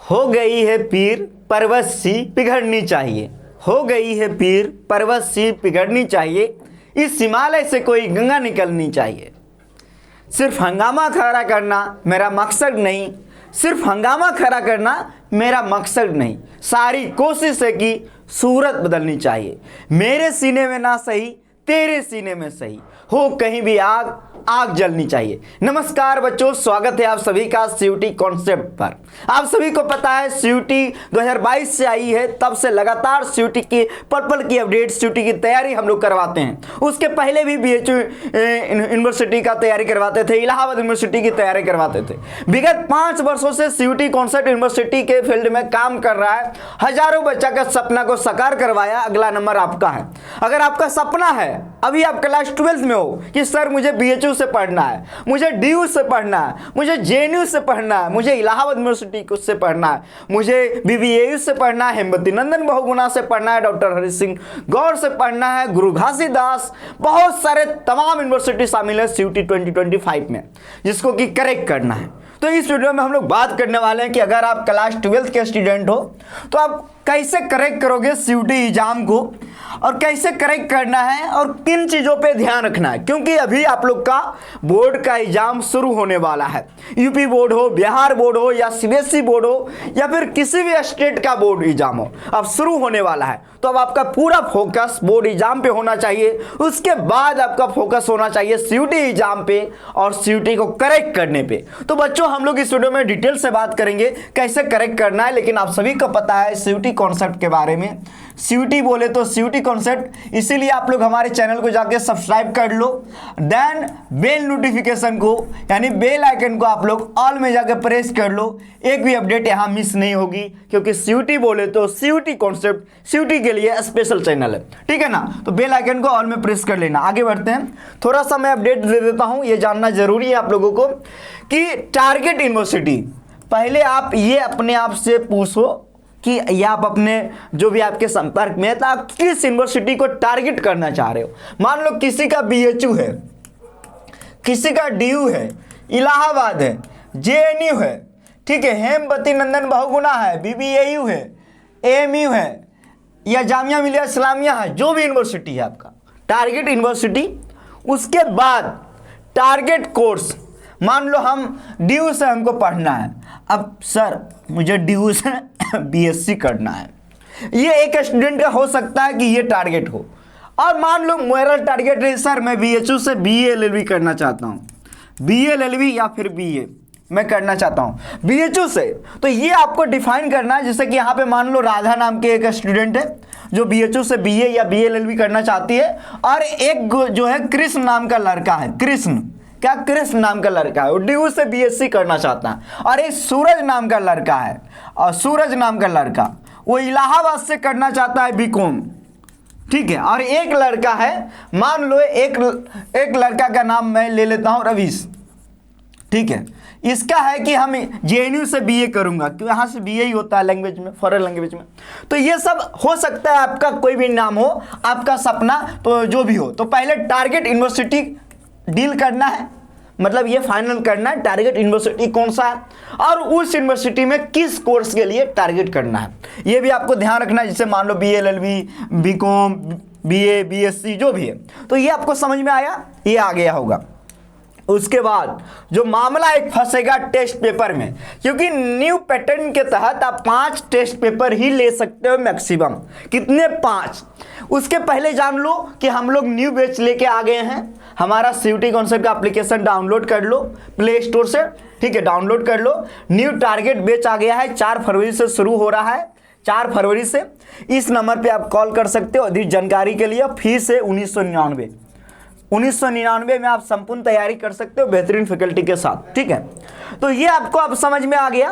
हो गई है पीर पर्वत सी पिघलनी चाहिए, हो गई है पीर पर्वत सी पिघलनी चाहिए, इस हिमालय से कोई गंगा निकलनी चाहिए। सिर्फ हंगामा खड़ा करना मेरा मकसद नहीं, सिर्फ हंगामा खड़ा करना मेरा मकसद नहीं, सारी कोशिश है कि सूरत बदलनी चाहिए। मेरे सीने में ना सही तेरे सीने में सही, हो कहीं भी आग आग जलनी चाहिए। नमस्कार बच्चों, स्वागत है आप सभी का सीयूटी कॉन्सेप्ट पर। आप सभी को पता है सीयूटी 2022 से आई है, तब से लगातार सीयूटी की पल की अपडेट, सीयूटी की तैयारी हम लोग करवाते हैं। उसके पहले भी बीएचयू यूनिवर्सिटी का तैयारी करवाते थे, इलाहाबाद यूनिवर्सिटी की तैयारी करवाते थे। विगत 5 वर्षों से सीयूटी कॉन्सेप्ट यूनिवर्सिटी के फील्ड में काम कर रहा है, हजारों बच्चा का सपना को साकार करवाया। अगला नंबर आपका है। अगर आपका सपना है, अभी आप क्लास 12th में हो कि सर मुझे बीएचयू से पढ़ना है, मुझे डीयू से पढ़ना है, मुझे जेएनयू से पढ़ना है, मुझे इलाहाबाद यूनिवर्सिटी से पढ़ना है, मुझे बीबीएयू से पढ़ना है, हेमवती नंदन बहुगुणा से पढ़ना है, डॉक्टर हरि सिंह गौर से पढ़ना है, गुरु घासीदास, बहुत सारे तमाम यूनिवर्सिटी शामिल है सीयूटी 2025 में, जिसको कि करेक्ट करना है। तो इस वीडियो में हम लोग बात करने वाले हैं कि अगर आप क्लास 12th के स्टूडेंट हो तो आप कैसे करेक्ट करोगे सीयूटी एग्जाम को, और कैसे करेक्ट करना है और किन चीज़ों पे ध्यान रखना है, क्योंकि अभी आप लोग का बोर्ड का एग्जाम शुरू होने वाला है। यूपी बोर्ड हो, बिहार बोर्ड हो, या सीबीएसई बोर्ड हो, या फिर किसी भी स्टेट का बोर्ड एग्जाम हो, अब शुरू होने वाला है। तो अब आपका पूरा फोकस बोर्ड एग्जाम पे होना चाहिए, उसके बाद आपका फोकस होना चाहिए सीयूटी एग्जाम पे और सीयूटी को करेक्ट करने पे। तो बच्चों, हम लोग इस वीडियो में डिटेल से बात करेंगे कैसे करेक्ट करना है। लेकिन आप सभी को पता है सीयूटी कॉन्सेप्ट के बारे में, सीयूटी बोले तो सीयूटी कॉन्सेप्ट, इसीलिए आप लोग हमारे चैनल को जाके सब्सक्राइब कर लो, देन बेल नोटिफिकेशन को यानी बेल आइकन को आप लोग ऑल में जाके प्रेस कर लो। एक भी अपडेट यहाँ मिस नहीं होगी, क्योंकि सीयूटी बोले तो सीयूटी कॉन्सेप्ट सीयूटी के लिए स्पेशल चैनल है, ठीक है ना। तो बेल आइकन को ऑल में प्रेस कर लेना। आगे बढ़ते हैं, थोड़ा सा मैं अपडेट दे देता हूँ, ये जानना जरूरी है आप लोगों को कि टारगेट यूनिवर्सिटी, पहले आप ये अपने आप से पूछो कि या आप अपने जो भी आपके संपर्क में है तो आप किस यूनिवर्सिटी को टारगेट करना चाह रहे हो। मान लो किसी का बीएचयू है, किसी का डीयू है, इलाहाबाद है, जेएनयू है, ठीक है, हेमवती नंदन बहुगुणा है, बीबीएयू है, एएमयू है, या जामिया मिलिया इस्लामिया है, जो भी यूनिवर्सिटी है आपका टारगेट यूनिवर्सिटी। उसके बाद टारगेट कोर्स, मान लो हम डीयू से हमको पढ़ना है, अब सर मुझे डीयू से बीएससी करना है, ये एक स्टूडेंट का हो सकता है कि ये टारगेट हो। और मान लो मेरा टारगेट है सर मैं बीएचयू से बीए एलएलबी करना चाहता हूँ, बीए एलएलबी या फिर बीए मैं करना चाहता हूँ बीएचयू से, तो ये आपको डिफाइन करना है। जैसे कि यहाँ पे मान लो राधा नाम के एक स्टूडेंट है जो बीएचयू से बीए या बीए एलएलबी करना चाहती है, और एक जो है कृष्ण नाम का लड़का है, कृष्ण नाम का लड़का है, वो डीयू से बीएससी करना चाहता है। और एक सूरज नाम का लड़का है, और सूरज नाम का लड़का वो इलाहाबाद से करना चाहता है बीकॉम, ठीक है। और एक लड़का है, मान लो एक लड़का का नाम मैं ले लेता हूं रवीश, ठीक है, इसका है कि हम जेएनयू से बीए करूंगा, क्योंकि यहाँ से बीए ही होता है लैंग्वेज में, फॉरेन लैंग्वेज में। तो ये सब हो सकता है, आपका कोई भी नाम हो, आपका सपना तो जो भी हो। तो पहले टारगेट यूनिवर्सिटी डील करना है, मतलब ये फाइनल करना है टारगेट यूनिवर्सिटी कौन सा है, और उस यूनिवर्सिटी में किस कोर्स के लिए टारगेट करना है, ये भी आपको ध्यान रखना है। जैसे मान लो BA LLB, BCom, BA, BSc जो भी है, तो ये आपको समझ में आया, ये आ गया होगा। उसके बाद जो मामला एक फंसेगा टेस्ट पेपर में, क्योंकि न्यू पैटर्न के तहत आप 5 टेस्ट पेपर ही ले सकते हो मैक्सिमम। कितने? 5। उसके पहले जान लो कि हम लोग न्यू बैच लेके आ गए हैं। हमारा सीयूटी कॉन्सेप्ट का एप्लीकेशन डाउनलोड कर लो प्ले स्टोर से, ठीक है, डाउनलोड कर लो। न्यू टारगेट बैच आ गया है, 4 फरवरी से शुरू हो रहा है, 4 फरवरी से। इस नंबर पे आप कॉल कर सकते हो अधिक जानकारी के लिए। फीस है 1999 में आप संपूर्ण तैयारी कर सकते हो बेहतरीन फैकल्टी के साथ, ठीक है। तो ये आपको अब समझ में आ गया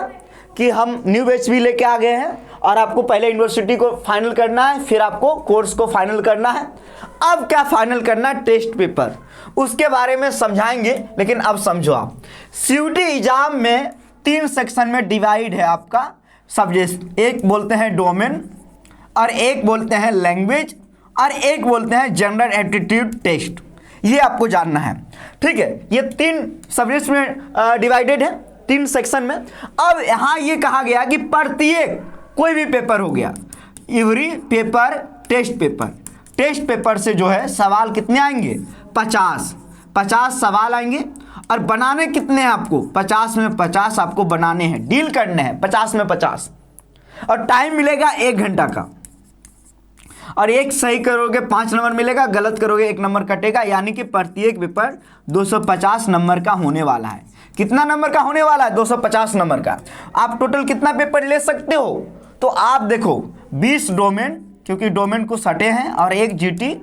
कि हम न्यू बैच भी लेके आ गए हैं, और आपको पहले यूनिवर्सिटी को फाइनल करना है, फिर आपको कोर्स को फाइनल करना है। अब क्या फाइनल करना है? टेस्ट पेपर, उसके बारे में समझाएंगे। लेकिन अब समझो, आप सीयूटी एग्जाम में 3 सेक्शन में डिवाइड है आपका सब्जेक्ट। एक बोलते हैं डोमेन, और एक बोलते हैं लैंग्वेज, और एक बोलते हैं जनरल एप्टीट्यूड टेस्ट। ये आपको जानना है, ठीक है। ये 3 सब्जेक्ट्स में डिवाइडेड है। 3 सेक्शन में। अब यहाँ ये कहा गया कि प्रत्येक कोई भी पेपर हो गया, एवरी पेपर टेस्ट पेपर से जो है सवाल कितने आएंगे, 50 सवाल आएंगे। और बनाने कितने हैं आपको, 50 में 50 आपको बनाने हैं, डील करने हैं 50 में 50। और टाइम मिलेगा 1 घंटा का। और एक सही करोगे 5 नंबर मिलेगा, गलत करोगे 1 नंबर कटेगा। यानी कि प्रत्येक पेपर 250 नंबर का होने वाला है। कितना नंबर का होने वाला है, 250 नंबर का। आप टोटल कितना पेपर ले सकते हो, तो आप देखो 20 डोमेन, क्योंकि डोमेन को सटे हैं, और 1 जीटी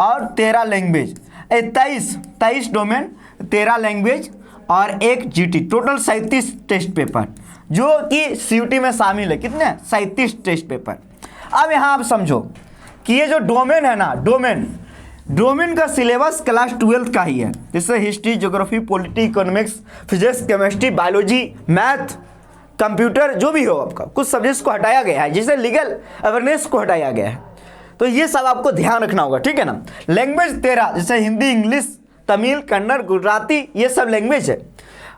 और 13 लैंग्वेज, 23 डोमेन, 13 लैंग्वेज और 1 जीटी, टोटल 37 टेस्ट पेपर जो कि सीयूटी में शामिल है। कितने, 37 टेस्ट पेपर। अब यहाँ आप समझो कि ये जो डोमेन है ना, डोमेन का सिलेबस क्लास 12 का ही है, जैसे history, geography, polity, economics, physics, chemistry, biology, math, computer, जो भी हो आपका, कुछ सब्जेक्ट्स को हटाया गया है, जैसे लीगल अवेयरनेस को हटाया गया है। तो ये सब आपको ध्यान रखना होगा, ठीक है ना। लैंग्वेज 13, जैसे हिंदी, इंग्लिश, तमिल, कन्नड़, गुजराती, ये सब लैंग्वेज है।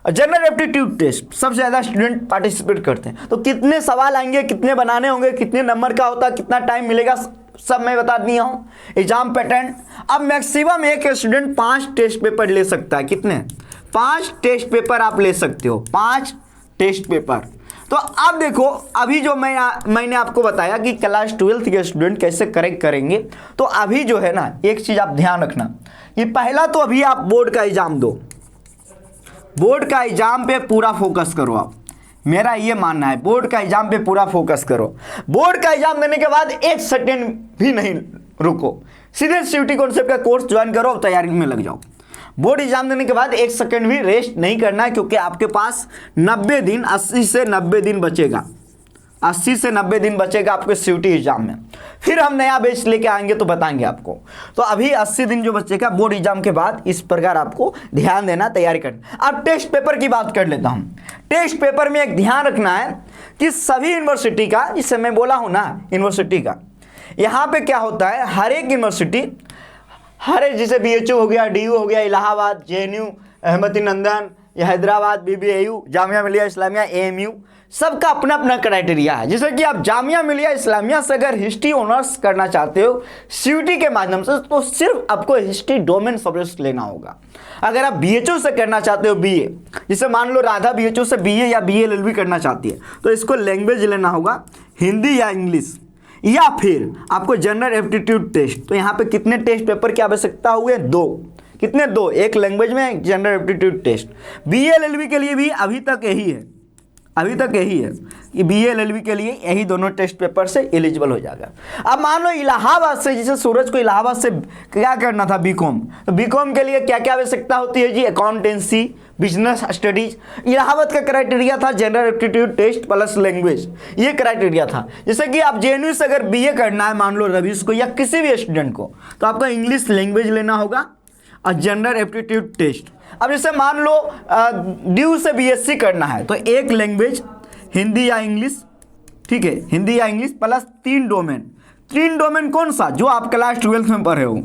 जनरल एप्टीट्यूड टेस्ट सबसे ज़्यादा स्टूडेंट पार्टिसिपेट करते हैं। तो कितने सवाल आएंगे, कितने बनाने होंगे, कितने नंबर का होता है, कितना टाइम मिलेगा, सब मैं बता दिया हूँ। एग्जाम पैटर्न, अब मैक्सिमम एक स्टूडेंट 5 टेस्ट पेपर ले सकता है। कितने, 5 टेस्ट पेपर आप ले सकते हो, 5 टेस्ट पेपर। तो अब देखो, अभी जो मैंने आपको बताया कि क्लास 12 के स्टूडेंट कैसे करेक्ट करेंगे, तो अभी जो है ना, एक चीज़ आप ध्यान रखना कि पहला तो अभी आप बोर्ड का एग्जाम दो, बोर्ड का एग्जाम पे पूरा फोकस करो। आप, मेरा ये मानना है, बोर्ड का एग्जाम पे पूरा फोकस करो। बोर्ड का एग्जाम देने के बाद 1 सेकेंड भी नहीं रुको, सीधे सीयूटी कॉन्सेप्ट का कोर्स ज्वाइन करो, तैयारी में लग जाओ। बोर्ड एग्जाम देने के बाद 1 सेकेंड भी रेस्ट नहीं करना है, क्योंकि आपके पास 90 दिन, 80 से 90 दिन बचेगा, 80 से 90 दिन बचेगा आपके सीयूटी एग्जाम में। फिर हम नया बैच लेके आएंगे तो बताएंगे आपको। तो अभी 80 दिन जो बचेगा बोर्ड एग्जाम के बाद, इस प्रकार आपको ध्यान देना, तैयारी करना। अब टेस्ट पेपर की बात कर लेता हूँ। टेस्ट पेपर में एक ध्यान रखना है कि सभी यूनिवर्सिटी का, जिससे मैं बोला हूँ ना यूनिवर्सिटी का, यहाँ पे क्या होता है, हर एक यूनिवर्सिटी, हर एक, जैसे BHU हो गया, DU हो गया, इलाहाबाद, JNU, अहमदी नंदन, हैदराबाद, BBAU, जामिया मिलिया इस्लामिया, AMU, सबका अपना अपना क्राइटेरिया है। जैसे कि आप जामिया मिलिया इस्लामिया से अगर हिस्ट्री ऑनर्स करना चाहते हो सीयूटी के माध्यम से, तो सिर्फ आपको हिस्ट्री डोमेन सब्जेक्ट लेना होगा। अगर आप BHU से करना चाहते हो BA, जैसे मान लो राधा BHU से BA या BA LLB करना चाहती है, तो इसको लैंग्वेज लेना होगा, हिंदी या इंग्लिश, या फिर आपको जनरल एप्टीट्यूड टेस्ट। तो यहाँ पे कितने टेस्ट पेपर की आवश्यकता हुए, 2। कितने, 2, एक लैंग्वेज में, एक general aptitude test. BA LLB के लिए भी अभी तक यही है, अभी तक यही है कि BA LLB के लिए यही दोनों टेस्ट पेपर से एलिजिबल हो जाएगा। अब मान लो इलाहाबाद से, जैसे सूरज को इलाहाबाद से क्या करना था, बीकॉम, तो बीकॉम के लिए क्या क्या आवश्यकता होती है जी, अकाउंटेंसी, बिजनेस स्टडीज। इलाहाबाद का क्राइटेरिया था general aptitude test plus language, ये क्राइटेरिया था। जैसे कि आप JNU से अगर BA करना है, मान लो रवीश को या किसी भी स्टूडेंट को, तो आपको इंग्लिश लैंग्वेज लेना होगा और जनरल एप्टीट्यूड टेस्ट। अब जैसे मान लो DU से BSc करना है, तो एक लैंग्वेज हिंदी या इंग्लिश, ठीक है, हिंदी या इंग्लिश प्लस 3 डोमेन। 3 डोमेन कौन सा, जो आप क्लास 12 में पढ़े हो।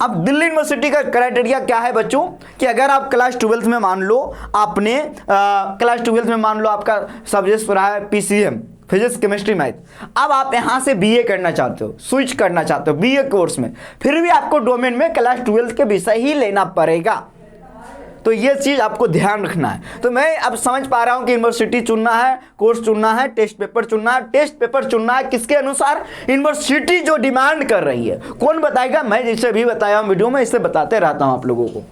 अब दिल्ली यूनिवर्सिटी का क्राइटेरिया क्या है बच्चों, कि अगर आप क्लास 12 में मान लो आपने क्लास 12 में मान लो आपका सब्जेक्ट रहा है PCM, फिजिक्स, केमिस्ट्री, मैथ, अब आप यहाँ से BA करना चाहते हो, स्विच करना चाहते हो BA कोर्स में, फिर भी आपको डोमेन में क्लास 12 के विषय ही लेना पड़ेगा। तो ये चीज़ आपको ध्यान रखना है। तो मैं अब समझ पा रहा हूँ कि यूनिवर्सिटी चुनना है, कोर्स चुनना है, टेस्ट पेपर चुनना है। टेस्ट पेपर चुनना है किसके अनुसार, यूनिवर्सिटी जो डिमांड कर रही है। कौन बताएगा, मैं जैसे भी बताया हूँ वीडियो में, इससे बताते रहता हूँ आप लोगों को।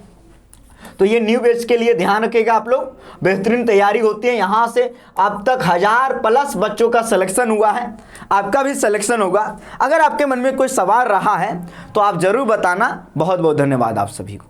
तो ये न्यू बैच के लिए ध्यान रखिएगा आप लोग, बेहतरीन तैयारी होती है। यहाँ से अब तक 1000+ बच्चों का सिलेक्शन हुआ है, आपका भी सिलेक्शन होगा। अगर आपके मन में कोई सवाल रहा है तो आप ज़रूर बताना। बहुत बहुत धन्यवाद आप सभी को।